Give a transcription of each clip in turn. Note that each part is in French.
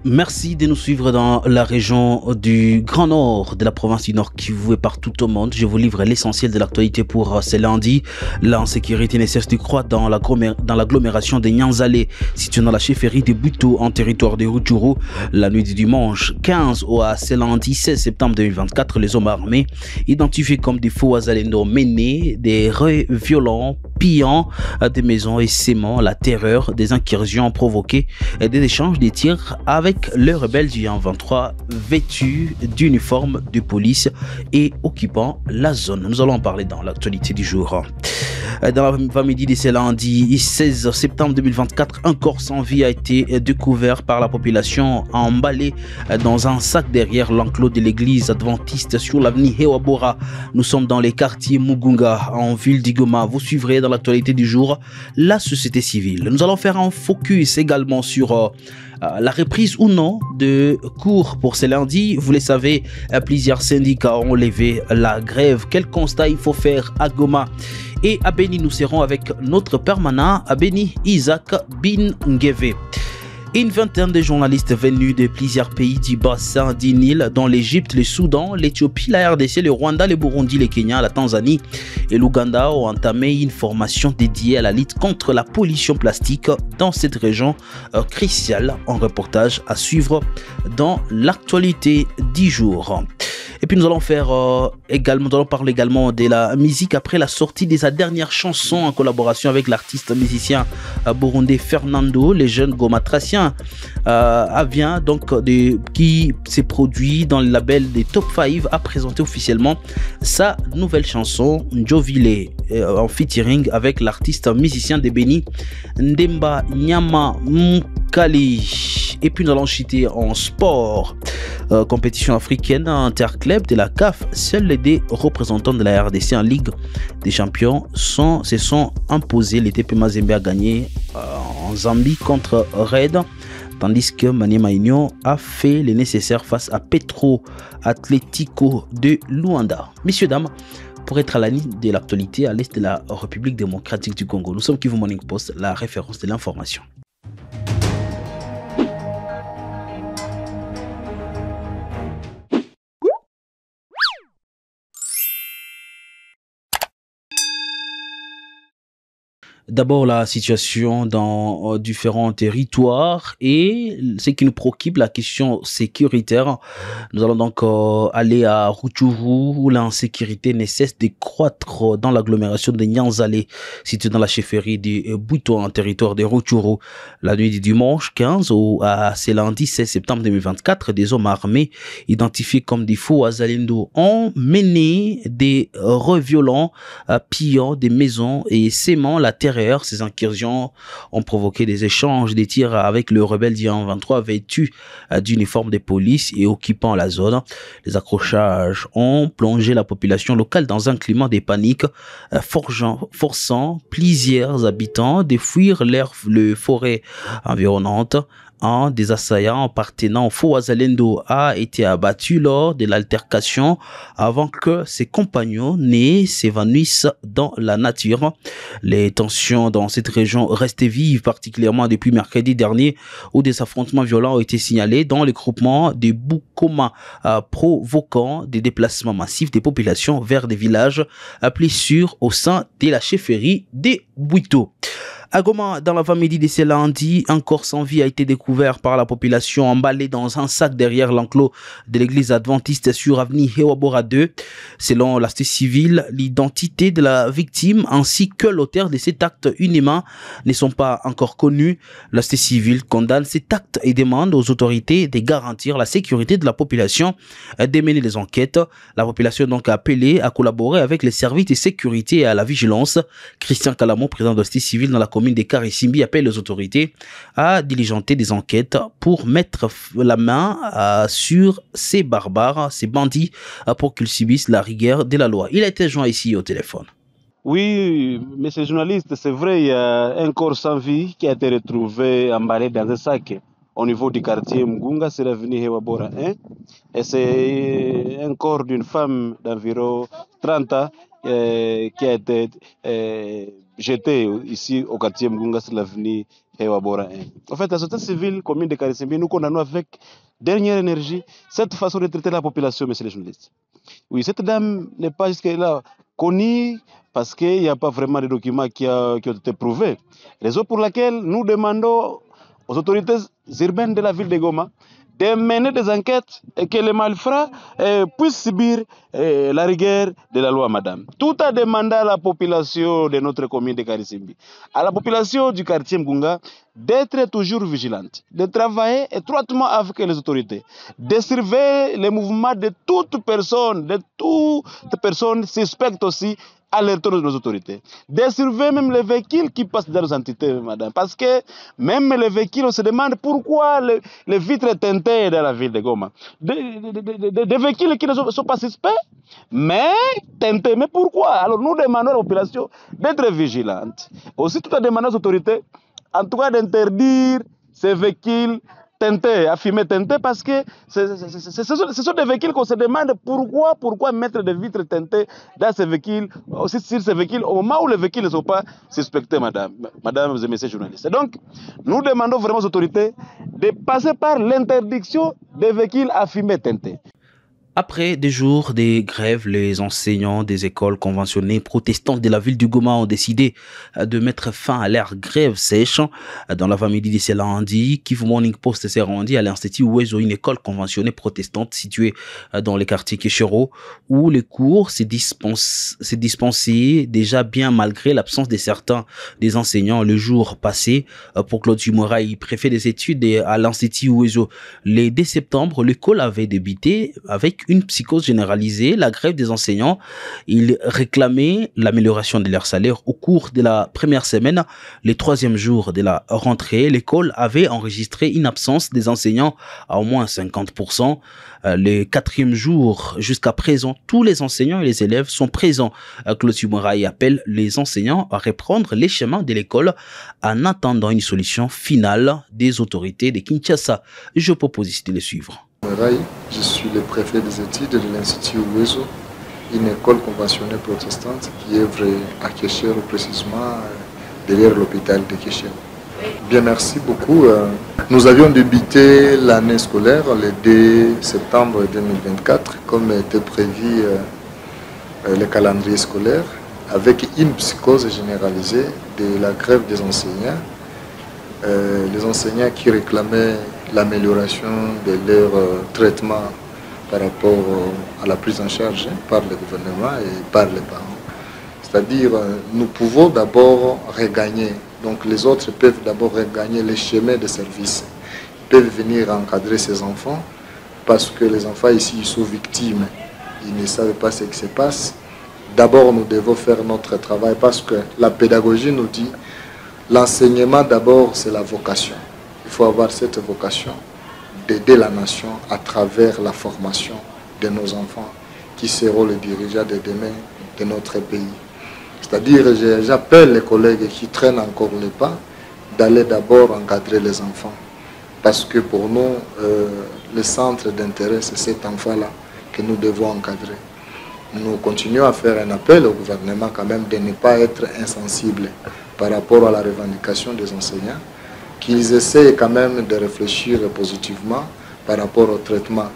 Merci de nous suivre dans la région du Grand Nord de la province du Nord Kivu et partout au monde. Je vous livre l'essentiel de l'actualité pour ce lundi. L'insécurité ne cesse de croître dans l'agglomération de Nyanzale, située dans la chefferie de Buto en territoire de Rutshuru. La nuit du dimanche 15 à ce lundi 16 septembre 2024, les hommes armés identifiés comme des faux Wazalendo mené des raids violents, pillant des maisons et sémant la terreur, des incursions provoquées et des échanges de tirs avec les rebelles du 23 vêtus d'uniforme de police et occupant la zone. Nous allons en parler dans l'actualité du jour. Dans l'avant-midi de ce lundi 16 septembre 2024, un corps sans vie a été découvert par la population emballé dans un sac derrière l'enclos de l'église adventiste sur l'avenue Hewabora. Nous sommes dans les quartiers Mugunga en ville d'Igoma. Vous suivrez dans l'actualité du jour la société civile. Nous allons faire un focus également sur la reprise ou non de cours pour ce lundi. Vous le savez, plusieurs syndicats ont levé la grève. Quel constat il faut faire à Goma? Et à Beni, nous serons avec notre permanent à Beni, Isaac Bingeve. Une vingtaine de journalistes venus de plusieurs pays du bassin du Nil, dont l'Égypte, le Soudan, l'Éthiopie, la RDC, le Rwanda, le Burundi, le Kenya, la Tanzanie et l'Ouganda, ont entamé une formation dédiée à la lutte contre la pollution plastique dans cette région cruciale. En reportage à suivre dans l'actualité du jour. Et puis nous allons parler également de la musique après la sortie de sa dernière chanson en collaboration avec l'artiste musicien burundais Fernando, le jeune gomatracien qui s'est produit dans le label des Top 5, a présenté officiellement sa nouvelle chanson Njovile en featuring avec l'artiste musicien de Beni Ndemba Nyama Mkali. Et puis nous allons chuter en sport. Compétition africaine interclub de la CAF, seuls les deux représentants de la RDC en Ligue des Champions se sont imposés. Le TP Mazembe a gagné en Zambie contre Red, tandis que Maniema Union a fait le nécessaire face à Petro Atlético de Luanda. Messieurs, dames, pour être à la ligne de l'actualité à l'est de la République démocratique du Congo, nous sommes Kivu Morning Post, la référence de l'information. D'abord, la situation dans différents territoires et ce qui nous préoccupe, la question sécuritaire. Nous allons donc aller à Rutshuru où l'insécurité ne cesse de croître dans l'agglomération de Nyanzale, située dans la chefferie de Buto en territoire de Rutshuru. La nuit du dimanche 15 à ce lundi 16 septembre 2024, des hommes armés identifiés comme des faux Wazalendo ont mené des raids violents, pillant des maisons et sémant la terreur. Ces incursions ont provoqué des échanges, des tirs avec le rebelle du 23 vêtu d'uniforme de police et occupant la zone. Les accrochages ont plongé la population locale dans un climat de panique, forçant plusieurs habitants de fuir les forêts environnantes. Un des assaillants appartenant au faux Wazalendo a été abattu lors de l'altercation avant que ses compagnons ne s'évanouissent dans la nature. Les tensions dans cette région restent vives, particulièrement depuis mercredi dernier, où des affrontements violents ont été signalés dans les groupements de Bukoma, provoquant des déplacements massifs des populations vers des villages plus sûrs au sein de la chefferie de Buito. À Goma, dans l'avant-midi de ce lundi, un corps sans vie a été découvert par la population emballé dans un sac derrière l'enclos de l'église adventiste sur avenue Hewabora 2. Selon la société civile, l'identité de la victime ainsi que l'auteur de cet acte inhumain ne sont pas encore connus. La société civile condamne cet acte et demande aux autorités de garantir la sécurité de la population, de mener les enquêtes. La population est donc appelée à collaborer avec les services de sécurité et à la vigilance. Christian Kalamo, président de la société civile dans la commune de Karisimbi, appelle les autorités à diligenter des enquêtes pour mettre la main sur ces barbares, ces bandits, pour qu'ils subissent la rigueur de la loi. Il a été joint ici au téléphone. Oui, monsieur le journaliste, c'est vrai, il y a un corps sans vie qui a été retrouvé emballé dans un sac au niveau du quartier Mugunga, c'est l'avenue Hewabora 1. Et c'est un corps d'une femme d'environ 30 ans qui a été jeté ici au quartier Mgunga sur l'avenue Hewa Bora 1. En fait, la société civile commune de Karisimbi, nous condamnons avec dernière énergie cette façon de traiter la population, monsieur les journalistes. Oui, cette dame n'est pas jusque-là connue parce qu'il n'y a pas vraiment de documents qui ont été prouvés. Raison pour laquelle nous demandons aux autorités urbaines de la ville de Goma de mener des enquêtes et que les malfrats puissent subir la rigueur de la loi, madame. Tout a demandé à la population de notre commune de Karisimbi, à la population du quartier Mgunga, d'être toujours vigilante, de travailler étroitement avec les autorités, de surveiller les mouvements de toute personne suspectes aussi, alertons nos autorités, de surveiller même les véhicules qui passent dans nos entités, madame. Parce que même les véhicules, on se demande pourquoi les vitres teintées dans la ville de Goma. Des véhicules qui ne sont pas suspects, mais teintés. Mais pourquoi? Alors nous demandons à la population d'être vigilante. Aussi, tout à demander aux autorités, en tout cas d'interdire ces véhicules teintés, à fumer teintés, parce que ce sont des véhicules qu'on se demande pourquoi mettre des vitres teintées dans ces véhicules, aussi sur ces véhicules, au moment où les véhicules ne sont pas suspectés, mesdames et messieurs journalistes. Et donc, nous demandons vraiment aux autorités de passer par l'interdiction des véhicules à fumer teintés. Après des jours de grève, les enseignants des écoles conventionnées protestantes de la ville du Goma ont décidé de mettre fin à leur grève sèche. Dans l'avant-midi de ce lundi, Kivu Morning Post s'est rendu à l'Institut Uwezo, une école conventionnée protestante située dans le quartier Keshero, où les cours s'est dispensé déjà bien malgré l'absence de certains des enseignants le jour passé. Pour Claude Jumoraï, préfet des études à l'Institut Uwezo, le 2 septembre, l'école avait débuté avec une psychose généralisée, la grève des enseignants. Ils réclamaient l'amélioration de leur salaire au cours de la première semaine. Le 3e jour de la rentrée, l'école avait enregistré une absence des enseignants à au moins 50%. Le 4e jour, jusqu'à présent, tous les enseignants et les élèves sont présents. Claude Moraï appelle les enseignants à reprendre les chemins de l'école en attendant une solution finale des autorités de Kinshasa. Je propose ici de les suivre. Je suis le préfet des études de l'Institut Uwezo, une école conventionnée protestante qui œuvre à Keshero, précisément derrière l'hôpital de Keshero. Bien, merci beaucoup. Nous avions débuté l'année scolaire le 2 septembre 2024, comme était prévu le calendrier scolaire, avec une psychose généralisée de la grève des enseignants. Les enseignants qui réclamaient l'amélioration de leur traitement par rapport à la prise en charge par le gouvernement et par les parents. C'est-à-dire, nous pouvons d'abord regagner, donc les autres peuvent d'abord regagner les chemins de service, ils peuvent venir encadrer ces enfants, parce que les enfants ici ils sont victimes, ils ne savent pas ce qui se passe. D'abord, nous devons faire notre travail, parce que la pédagogie nous dit, l'enseignement d'abord c'est la vocation. Il faut avoir cette vocation d'aider la nation à travers la formation de nos enfants qui seront les dirigeants de demain de notre pays. C'est-à-dire, j'appelle les collègues qui traînent encore les pas d'aller d'abord encadrer les enfants. Parce que pour nous, le centre d'intérêt, c'est cet enfant-là que nous devons encadrer. Nous continuons à faire un appel au gouvernement quand même de ne pas être insensible par rapport à la revendication des enseignants, qu'ils essaient quand même de réfléchir positivement par rapport au traitement.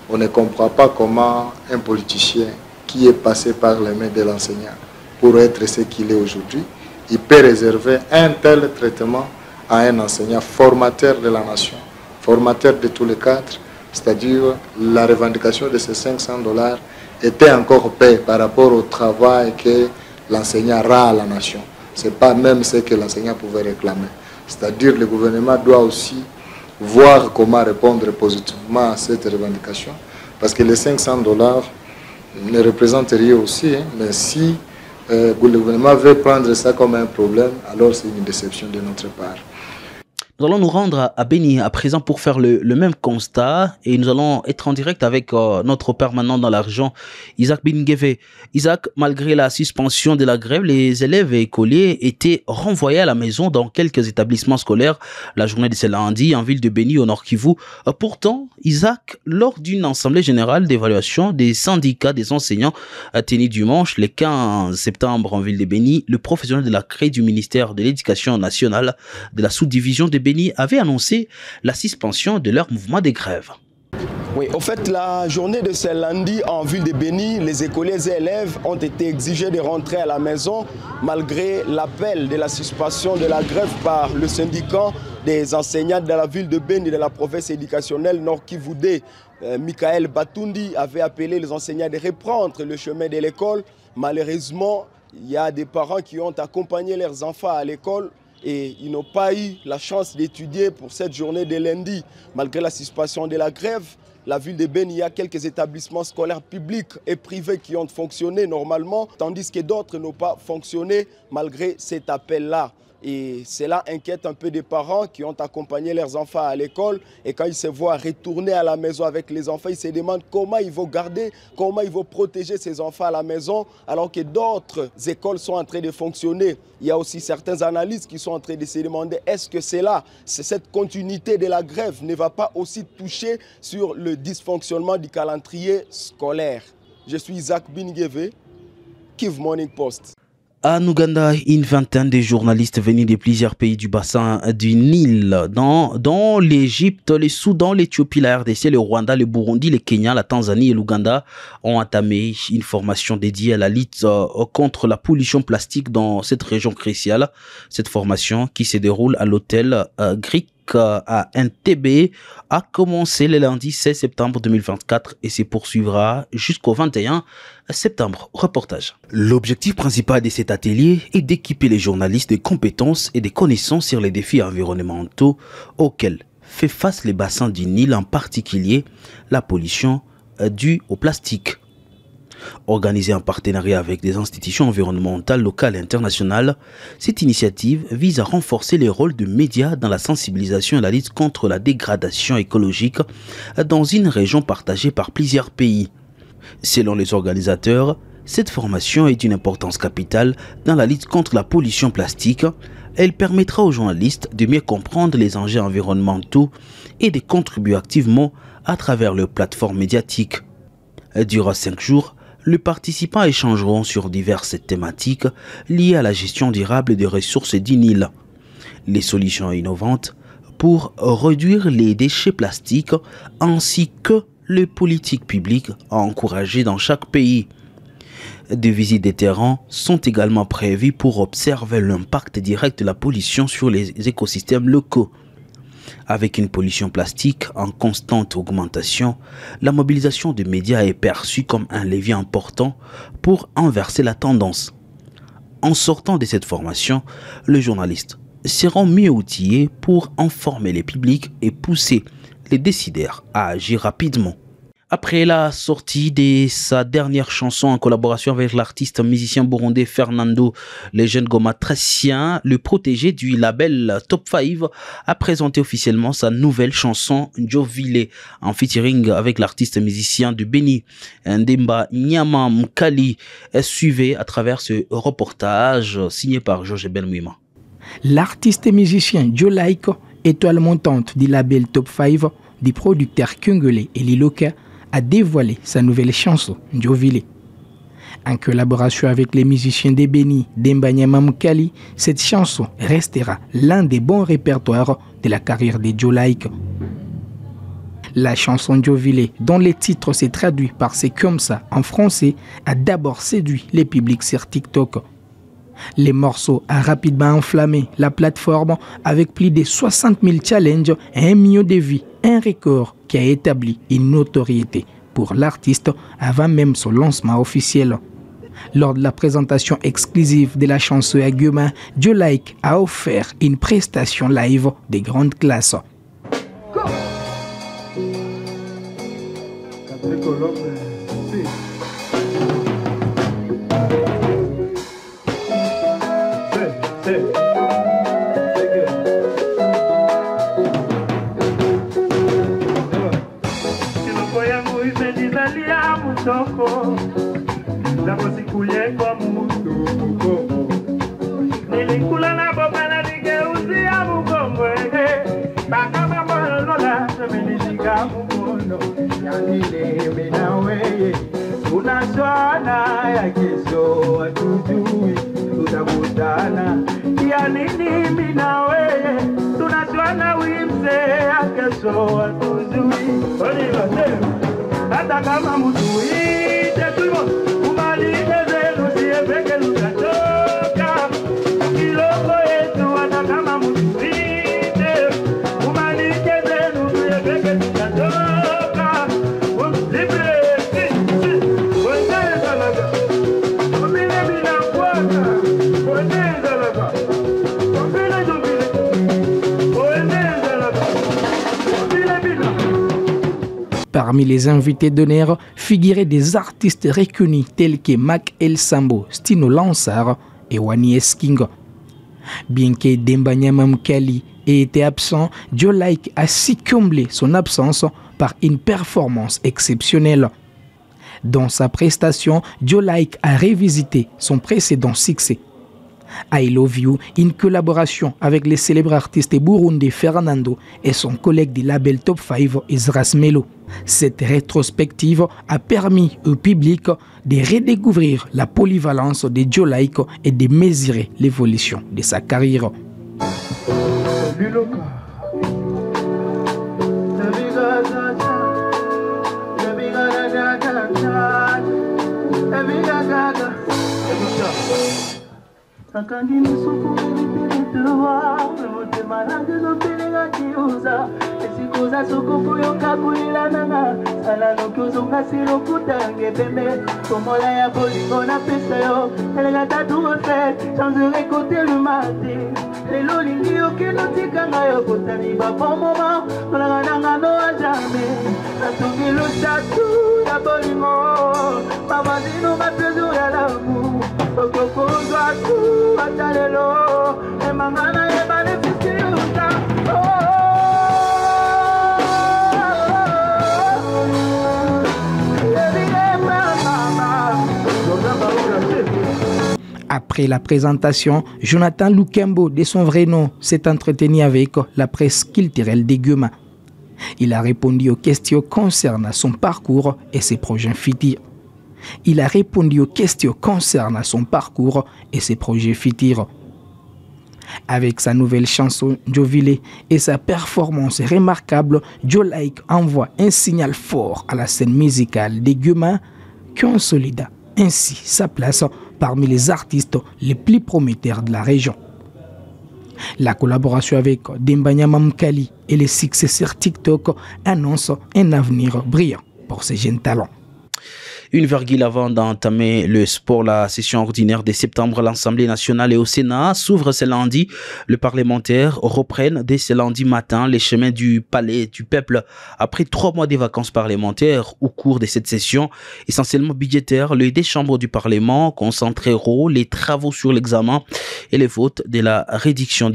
On ne comprend pas comment un politicien qui est passé par les mains de l'enseignant pour être ce qu'il est aujourd'hui, il peut réserver un tel traitement à un enseignant formateur de la nation, formateur de tous les cadres, c'est-à-dire la revendication de ces $500 était encore payée par rapport au travail que l'enseignant rend à la nation. Ce n'est pas même ce que l'enseignant pouvait réclamer. C'est-à-dire que le gouvernement doit aussi voir comment répondre positivement à cette revendication. Parce que les $500 ne représentent rien aussi. Mais si le gouvernement veut prendre ça comme un problème, alors c'est une déception de notre part. Nous allons nous rendre à Béni à présent pour faire le même constat et nous allons être en direct avec notre permanent dans la région, Isaac Bingeve. Isaac, malgré la suspension de la grève, les élèves et écoliers étaient renvoyés à la maison dans quelques établissements scolaires la journée de ce lundi en ville de Béni au Nord Kivu. Pourtant, Isaac, lors d'une assemblée générale d'évaluation des syndicats des enseignants tenue dimanche le 15 septembre en ville de Béni, le professionnel de la CRE du ministère de l'Éducation nationale de la sous-division de Béni avait annoncé la suspension de leur mouvement de grève. Oui, au fait, la journée de ce lundi en ville de Béni, les écoliers et élèves ont été exigés de rentrer à la maison malgré l'appel de la suspension de la grève par le syndicat des enseignants de la ville de Béni de la province éducationnelle Nord Kivu 2. Michael Batundi avait appelé les enseignants de reprendre le chemin de l'école. Malheureusement, il y a des parents qui ont accompagné leurs enfants à l'école et ils n'ont pas eu la chance d'étudier pour cette journée de lundi. Malgré la suspension de la grève, la ville de Béni, il y a quelques établissements scolaires publics et privés qui ont fonctionné normalement, tandis que d'autres n'ont pas fonctionné malgré cet appel-là. Et cela inquiète un peu des parents qui ont accompagné leurs enfants à l'école. Et quand ils se voient retourner à la maison avec les enfants, ils se demandent comment ils vont garder, comment ils vont protéger ces enfants à la maison, alors que d'autres écoles sont en train de fonctionner. Il y a aussi certaines analystes qui sont en train de se demander est-ce que cette continuité de la grève ne va pas aussi toucher sur le dysfonctionnement du calendrier scolaire. Je suis Isaac Bingeve, Kivu Morning Post. En Ouganda, une vingtaine de journalistes venus de plusieurs pays du bassin du Nil, dont l'Égypte, le Soudan, l'Éthiopie, la RDC, le Rwanda, le Burundi, le Kenya, la Tanzanie et l'Ouganda, ont entamé une formation dédiée à la lutte contre la pollution plastique dans cette région cruciale. Cette formation, qui se déroule à l'hôtel grec à Entebbe, a commencé le lundi 16 septembre 2024 et se poursuivra jusqu'au 21 septembre. Reportage. L'objectif principal de cet atelier est d'équiper les journalistes de compétences et de connaissances sur les défis environnementaux auxquels fait face les bassins du Nil, en particulier la pollution due au plastique. Organisée en partenariat avec des institutions environnementales locales et internationales, cette initiative vise à renforcer les rôles de médias dans la sensibilisation et la lutte contre la dégradation écologique dans une région partagée par plusieurs pays. Selon les organisateurs, cette formation est d'une importance capitale dans la lutte contre la pollution plastique. Elle permettra aux journalistes de mieux comprendre les enjeux environnementaux et de contribuer activement à travers leurs plateformes médiatiques. Durant 5 jours, les participants échangeront sur diverses thématiques liées à la gestion durable des ressources du Nil, les solutions innovantes pour réduire les déchets plastiques ainsi que les politiques publiques à encourager dans chaque pays. Des visites de terrain sont également prévues pour observer l'impact direct de la pollution sur les écosystèmes locaux. Avec une pollution plastique en constante augmentation, la mobilisation des médias est perçue comme un levier important pour inverser la tendance. En sortant de cette formation, les journalistes seront mieux outillés pour informer les publics et pousser les décideurs à agir rapidement. Après la sortie de sa dernière chanson en collaboration avec l'artiste musicien burundais Fernando le jeune Gomatracien, le protégé du label Top 5 a présenté officiellement sa nouvelle chanson Njovile en featuring avec l'artiste musicien du Béni Ndemba Nyama Mkali. Suivez à travers ce reportage signé par Georges Benmouima. L'artiste musicien Joe Like, étoile montante du label Top 5 du producteur congolais Eli Loka, a dévoilé sa nouvelle chanson, Njovile. En collaboration avec les musiciens de Béni, Demba Nyama Mkali, cette chanson restera l'un des bons répertoires de la carrière de Joe Like. La chanson Njovile, dont le titre s'est traduit par C'est comme ça en français, a d'abord séduit les publics sur TikTok. Les morceaux a rapidement enflammé la plateforme avec plus de 60 000 challenges et 1 million de vues, un record qui a établi une notoriété pour l'artiste avant même son lancement officiel. Lors de la présentation exclusive de la chanson à Guma, Joe Like a offert une prestation live de grande classe. Parmi les invités d'honneur figuraient des artistes reconnus tels que Mac El Sambo, Stino Lansar et Wani Esking. Bien que Demba Nyamamkali ait été absent, Joe Like a si comblé son absence par une performance exceptionnelle. Dans sa prestation, Joe Like a revisité son précédent succès. I Love You, une collaboration avec le célèbre artiste burundais Fernando et son collègue du label Top 5 Isras Melo. Cette rétrospective a permis au public de redécouvrir la polyvalence de Joe Like et de mesurer l'évolution de sa carrière. Akandi misuku milituwa, mute malanga zopelenga kiuza, esikuza sukupu yoka kulila nanga, sala nokuzo ngasilo kutange pembe, komola ya bolingo na pesa yo, elenga tatu refait, changerai côté le matin, lelo lingi okino tikanga yo kotani ba bon moment, kolanga nanga no a jamais, natungi le château ya bolingo, mabandino ma trésor ya l'amour, Après la présentation, Jonathan Lukembo, de son vrai nom, s'est entretenu avec la presse culturelle de Guma. Il a répondu aux questions concernant son parcours et ses projets futurs. Avec sa nouvelle chanson Jovile et sa performance remarquable, Joe Like envoie un signal fort à la scène musicale des Guma qui consolida ainsi sa place parmi les artistes les plus prometteurs de la région. La collaboration avec Demba Nyamamkali et les successeurs TikTok annonce un avenir brillant pour ces jeunes talents. Une virgule avant d'entamer le sport, la session ordinaire de septembre, l'Assemblée nationale et au Sénat s'ouvre ce lundi. Les parlementaires reprennent dès ce lundi matin les chemins du palais du peuple après 3 mois de vacances parlementaires. Au cours de cette session, essentiellement budgétaire, les deux chambres du Parlement concentreront les travaux sur l'examen et les votes de la reddition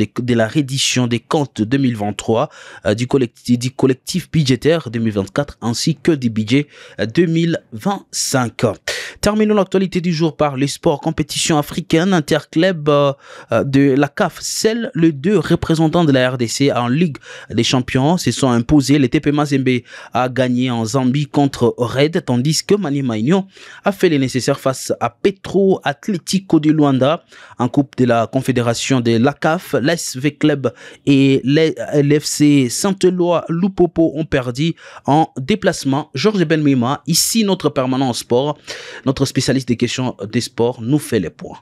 des comptes 2023 du collectif budgétaire 2024 ainsi que du budget 2025. Terminons l'actualité du jour par les sports. Compétition africaine interclub de la CAF. Seuls les 2 représentants de la RDC en Ligue des Champions se sont imposés. Le TP Mazembe a gagné en Zambie contre Red, tandis que Maniema Union a fait le nécessaire face à Petro Atlético de Luanda en Coupe de la Confédération de la CAF. L'SV Club et l'FC Saint-Éloi Lupopo ont perdu en déplacement. Georges Benmima, ici notre permanent sport, notre spécialiste des questions des sports, nous fait les points.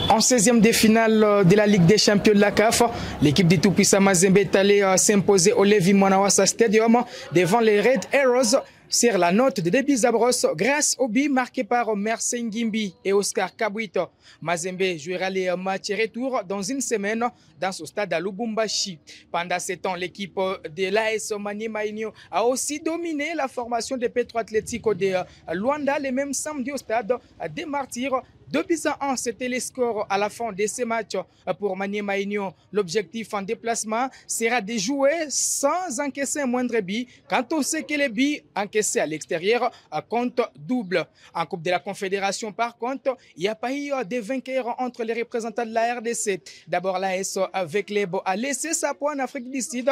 En 16e de finale de la Ligue des Champions de la CAF, l'équipe du tout-puissant Mazembe est allée s'imposer au Levi Mwanawasa Stadium devant les Red Arrows sur la note de Debi Zabros grâce au but marqué par Merce Ngimbi et Oscar Kabuito. Mazembe jouera les matchs retour dans une semaine dans ce stade à Lubumbashi. Pendant ce temps, l'équipe de l'AS Maniema Union a aussi dominé la formation de Petro Atlético de Luanda, le même samedi au stade des Martyrs 2-1, c'était les scores à la fin de ces matchs pour Maniema Union. L'objectif en déplacement sera de jouer sans encaisser un moindre but, quand on sait que les buts encaissés à l'extérieur comptent double. En Coupe de la Confédération, par contre, il n'y a pas eu de vainqueurs entre les représentants de la RDC. D'abord, l'AS avec les Beaux a laissé sa peau en Afrique du Sud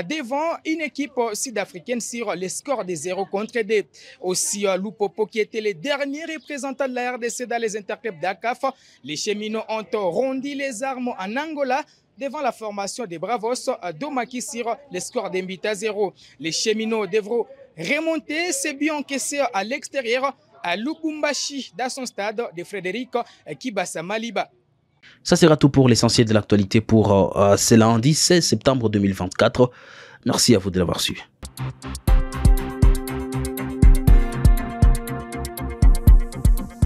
devant une équipe sud-africaine sur les scores de 0-2. Aussi, Lupopo, qui était les derniers représentants de la RDC dans les interclubs d'ACAF, les cheminots ont rondi les armes en Angola devant la formation des Bravos d'Omaki sur les scores d'un but à 0. Les cheminots devront remonter ces buts encaissés à l'extérieur à Lubumbashi, dans son stade de Frédéric Kibasa Maliba. Ça sera tout pour l'essentiel de l'actualité pour ce lundi 16 septembre 2024. Merci à vous de l'avoir su.